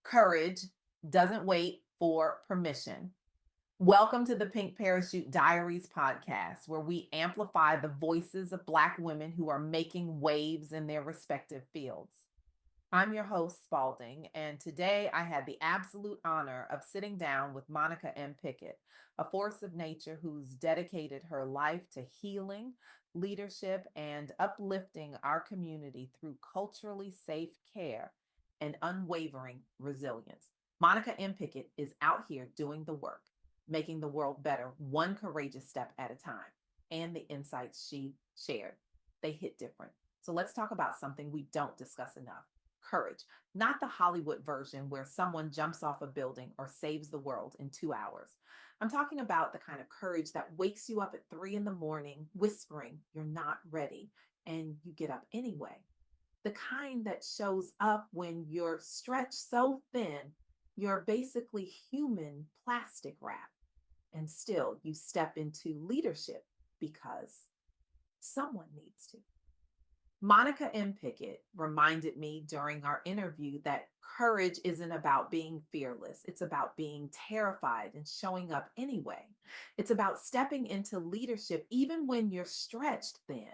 Courage doesn't wait for permission. Welcome to the Pink Parachute Diaries Podcast, where we amplify the voices of Black women who are making waves in their respective fields. I'm your host, Spaulding, and today I had the absolute honor of sitting down with Monika M Pickett, a force of nature who's dedicated her life to healing, leadership, and uplifting our community through culturally safe care and unwavering resilience. Monika M Pickett is out here doing the work, making the world better, one courageous step at a time. And the insights she shared, they hit different. So let's talk about something we don't discuss enough: courage, not the Hollywood version where someone jumps off a building or saves the world in 2 hours. I'm talking about the kind of courage that wakes you up at 3 in the morning, whispering you're not ready, and you get up anyway. The kind that shows up when you're stretched so thin, you're basically human plastic wrap, and still you step into leadership because someone needs to. Monika M. Pickett reminded me during our interview that courage isn't about being fearless. It's about being terrified and showing up anyway. It's about stepping into leadership even when you're stretched thin,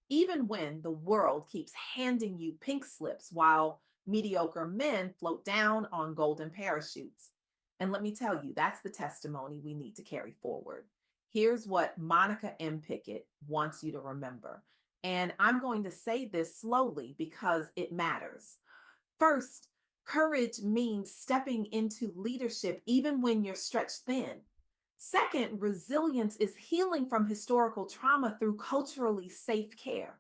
even when the world keeps handing you pink slips while mediocre men float down on golden parachutes. And let me tell you, that's the testimony we need to carry forward. Here's what Monika M. Pickett wants you to remember. And I'm going to say this slowly because it matters. First, courage means stepping into leadership even when you're stretched thin. Second, resilience is healing from historical trauma through culturally safe care.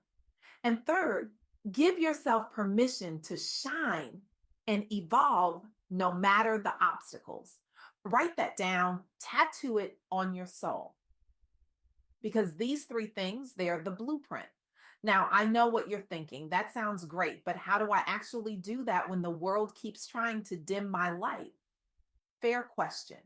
And third, give yourself permission to shine and evolve no matter the obstacles. Write that down, tattoo it on your soul, because these three things, they're the blueprint. Now, I know what you're thinking. That sounds great, but how do I actually do that when the world keeps trying to dim my light? Fair question.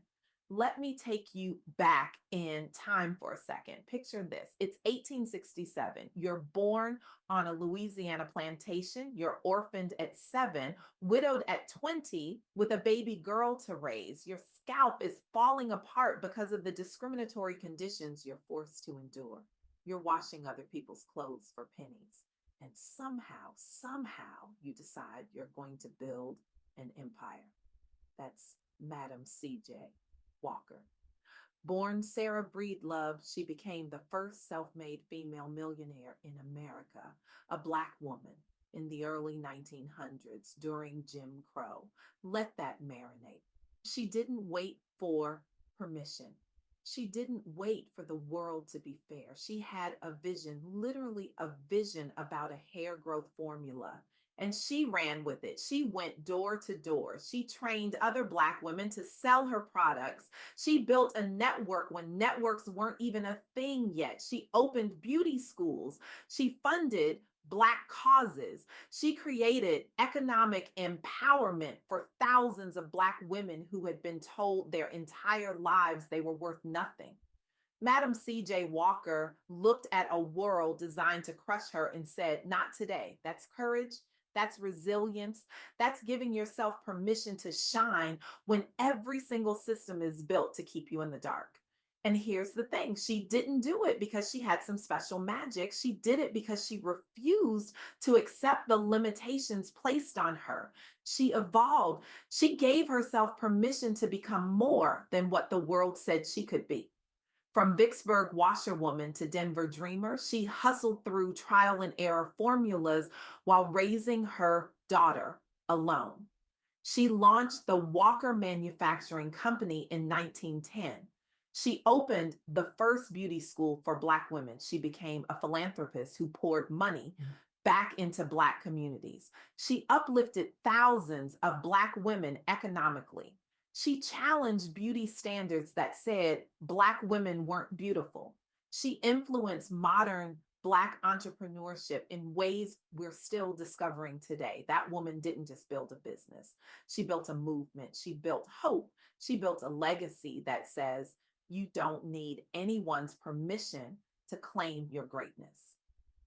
Let me take you back in time for a second. Picture this. It's 1867. You're born on a Louisiana plantation. You're orphaned at 7, widowed at 20, with a baby girl to raise. Your scalp is falling apart because of the discriminatory conditions you're forced to endure. You're washing other people's clothes for pennies. And somehow, you decide you're going to build an empire. That's Madam C.J. Walker. Born Sarah Breedlove, she became the first self-made female millionaire in America, a Black woman in the early 1900s during Jim Crow. Let that marinate. She didn't wait for permission. She didn't wait for the world to be fair. She had a vision, literally a vision about a hair growth formula. And she ran with it. She went door to door. She trained other Black women to sell her products. She built a network when networks weren't even a thing yet. She opened beauty schools. She funded Black causes. She created economic empowerment for thousands of Black women who had been told their entire lives they were worth nothing. Madam C.J. Walker looked at a world designed to crush her and said, "Not today." That's courage. That's resilience. That's giving yourself permission to shine when every single system is built to keep you in the dark. And here's the thing: she didn't do it because she had some special magic. She did it because she refused to accept the limitations placed on her. She evolved. She gave herself permission to become more than what the world said she could be. From Vicksburg washerwoman to Denver dreamer, she hustled through trial and error formulas while raising her daughter alone. She launched the Walker Manufacturing Company in 1910. She opened the first beauty school for Black women. She became a philanthropist who poured money back into Black communities. She uplifted thousands of Black women economically. She challenged beauty standards that said Black women weren't beautiful. She influenced modern Black entrepreneurship in ways we're still discovering today. That woman didn't just build a business, she built a movement, she built hope, she built a legacy that says you don't need anyone's permission to claim your greatness.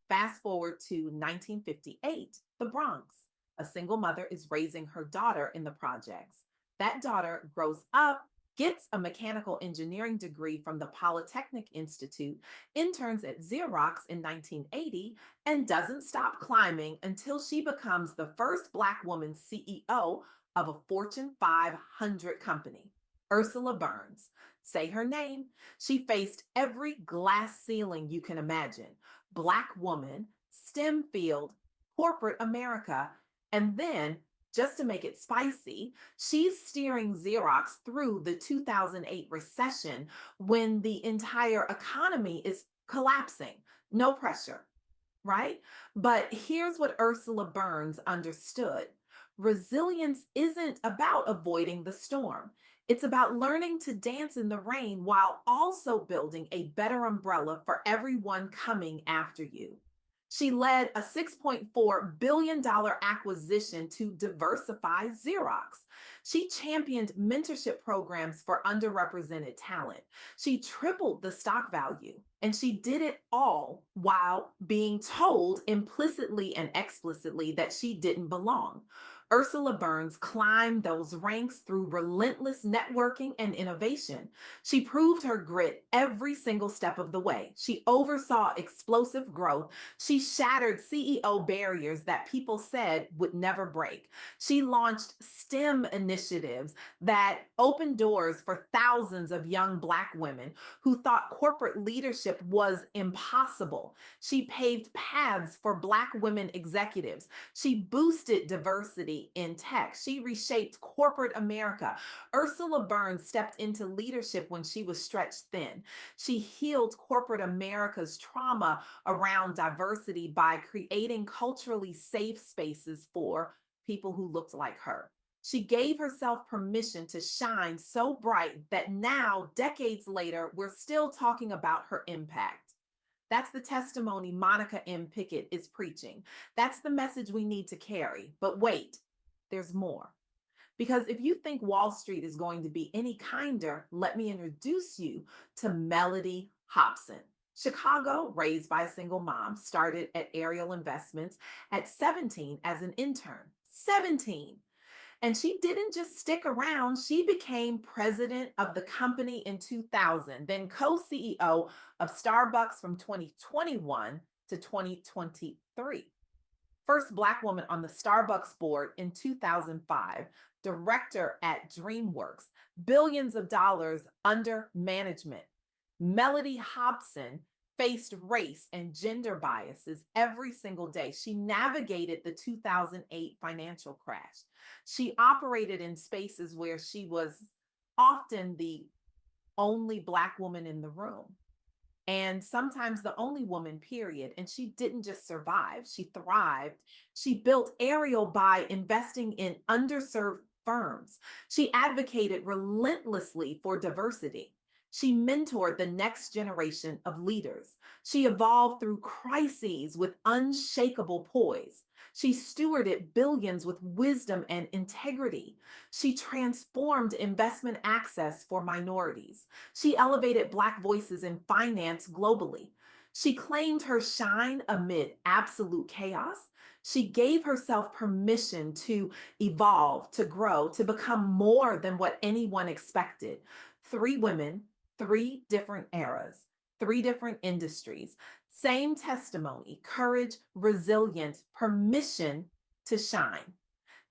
Fast forward to 1958, the Bronx. A single mother is raising her daughter in the projects. That daughter grows up, gets a mechanical engineering degree from the Polytechnic Institute, interns at Xerox in 1980, and doesn't stop climbing until she becomes the first Black woman CEO of a Fortune 500 company. Ursula Burns. Say her name. She faced every glass ceiling you can imagine. Black woman, STEM field, corporate America, and then, just to make it spicy, she's steering Xerox through the 2008 recession when the entire economy is collapsing. No pressure, right? But here's what Ursula Burns understood: resilience isn't about avoiding the storm. It's about learning to dance in the rain while also building a better umbrella for everyone coming after you. She led a $6.4 billion acquisition to diversify Xerox. She championed mentorship programs for underrepresented talent. She tripled the stock value, and she did it all while being told implicitly and explicitly that she didn't belong. Ursula Burns climbed those ranks through relentless networking and innovation. She proved her grit every single step of the way. She oversaw explosive growth. She shattered CEO barriers that people said would never break. She launched STEM initiatives that opened doors for thousands of young Black women who thought corporate leadership was impossible. She paved paths for Black women executives. She boosted diversity in tech. She reshaped corporate America. Ursula Burns stepped into leadership when she was stretched thin. She healed corporate America's trauma around diversity by creating culturally safe spaces for people who looked like her. She gave herself permission to shine so bright that now, decades later, we're still talking about her impact. That's the testimony Monika M Pickett is preaching. That's the message we need to carry. But wait, there's more. Because if you think Wall Street is going to be any kinder, let me introduce you to Melody Hobson. Chicago, raised by a single mom, started at Ariel Investments at 17 as an intern. 17. And she didn't just stick around, she became president of the company in 2000, then co CEO of Starbucks from 2021 to 2023. First Black woman on the Starbucks board in 2005, director at DreamWorks, billions of dollars under management. Melody Hobson faced race and gender biases every single day. She navigated the 2008 financial crash. She operated in spaces where she was often the only Black woman in the room, and sometimes the only woman, period. And she didn't just survive, she thrived. She built Ariel by investing in underserved firms. She advocated relentlessly for diversity. She mentored the next generation of leaders. She evolved through crises with unshakable poise. She stewarded billions with wisdom and integrity. She transformed investment access for minorities. She elevated Black voices in finance globally. She claimed her shine amid absolute chaos. She gave herself permission to evolve, to grow, to become more than what anyone expected. Three women, three different eras, three different industries, same testimony: courage, resilience, permission to shine.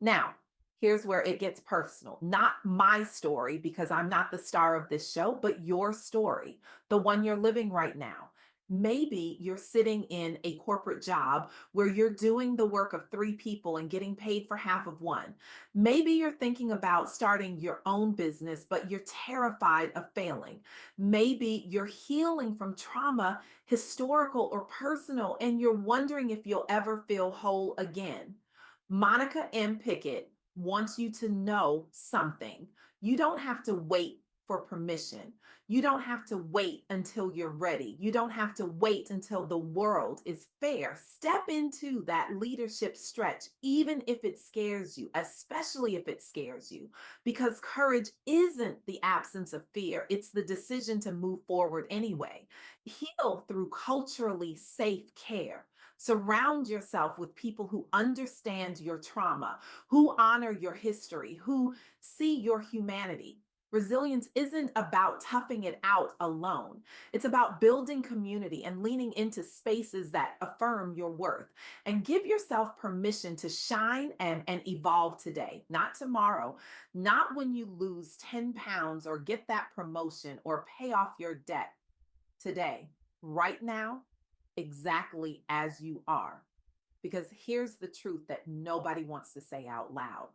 Now, here's where it gets personal. Not my story, because I'm not the star of this show, but your story, the one you're living right now. Maybe you're sitting in a corporate job where you're doing the work of three people and getting paid for half of one. Maybe you're thinking about starting your own business, but you're terrified of failing. Maybe you're healing from trauma, historical or personal, and you're wondering if you'll ever feel whole again. Monika M Pickett wants you to know something. You don't have to wait for permission. You don't have to wait until you're ready. You don't have to wait until the world is fair. Step into that leadership stretch, even if it scares you, especially if it scares you, because courage isn't the absence of fear. It's the decision to move forward anyway. Heal through culturally safe care. Surround yourself with people who understand your trauma, who honor your history, who see your humanity. Resilience isn't about toughing it out alone. It's about building community and leaning into spaces that affirm your worth. And give yourself permission to shine and evolve today, not tomorrow, not when you lose 10 pounds or get that promotion or pay off your debt. Today, right now, exactly as you are. Because here's the truth that nobody wants to say out loud: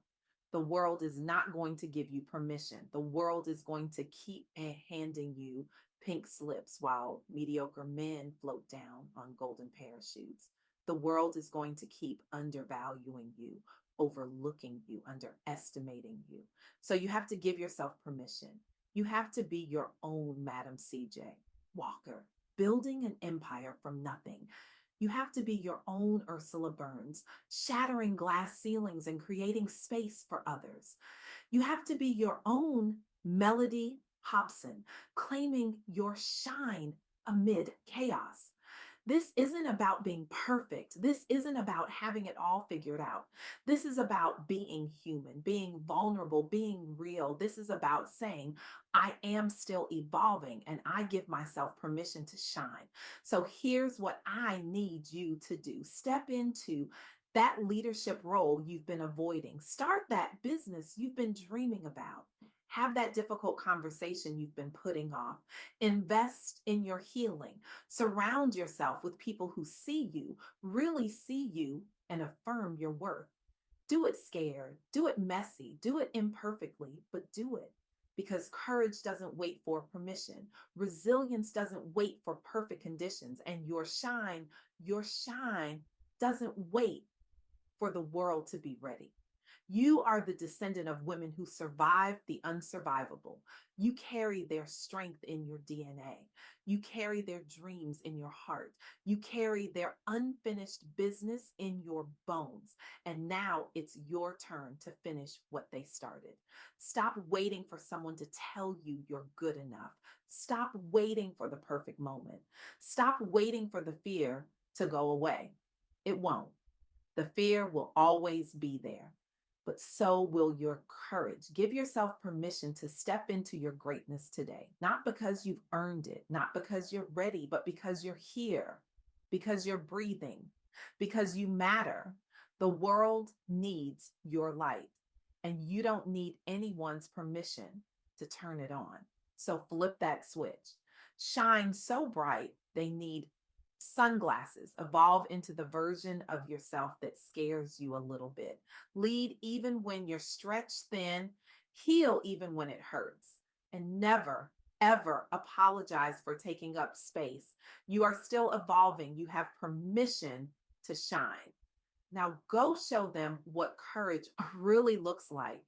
the world is not going to give you permission. The world is going to keep handing you pink slips while mediocre men float down on golden parachutes. The world is going to keep undervaluing you, overlooking you, underestimating you. So you have to give yourself permission. You have to be your own Madam CJ Walker, building an empire from nothing. You have to be your own Ursula Burns, shattering glass ceilings and creating space for others. You have to be your own Melody Hobson, claiming your shine amid chaos. This isn't about being perfect. This isn't about having it all figured out. This is about being human, being vulnerable, being real. This is about saying, I am still evolving and I give myself permission to shine. So here's what I need you to do: step into that leadership role you've been avoiding, start that business you've been dreaming about. Have that difficult conversation you've been putting off. Invest in your healing. Surround yourself with people who see you, really see you, and affirm your worth. Do it scared, do it messy, do it imperfectly, but do it. Because courage doesn't wait for permission. Resilience doesn't wait for perfect conditions. And your shine doesn't wait for the world to be ready. You are the descendant of women who survived the unsurvivable. You carry their strength in your DNA. You carry their dreams in your heart. You carry their unfinished business in your bones. And now it's your turn to finish what they started. Stop waiting for someone to tell you you're good enough. Stop waiting for the perfect moment. Stop waiting for the fear to go away. It won't. The fear will always be there, but so will your courage. Give yourself permission to step into your greatness today, not because you've earned it, not because you're ready, but because you're here, because you're breathing, because you matter. The world needs your light, and you don't need anyone's permission to turn it on. So flip that switch. Shine so bright, they need sunglasses. Evolve into the version of yourself that scares you a little bit. Lead even when you're stretched thin, heal even when it hurts, and never, ever apologize for taking up space. You are still evolving. You have permission to shine. Now go show them what courage really looks like.